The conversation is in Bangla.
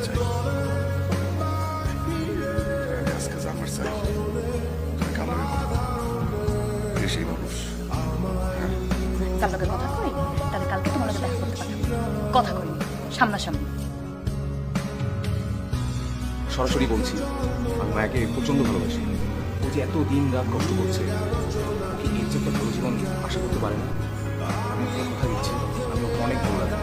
চাই, কাজ কাজ আমার চাই, কামড়ের কথা বল, সেই মানুষ। তার লোকের কথা কই, তাহলে কালকে তোমার লোকের দেখা করতে পাঠাবো। কথা কই সামনাসামনি। সরাসরি বলছি, আমি মায়াকে প্রচন্ড ভালোবাসি। ও যে এত দিন রাত কষ্ট করছে, ওকে এর যে একটা ভালো জীবন আশা করতে পারে না। আমি ওকে কথা দিচ্ছি, আমি ওকে অনেক ভালো লাগে।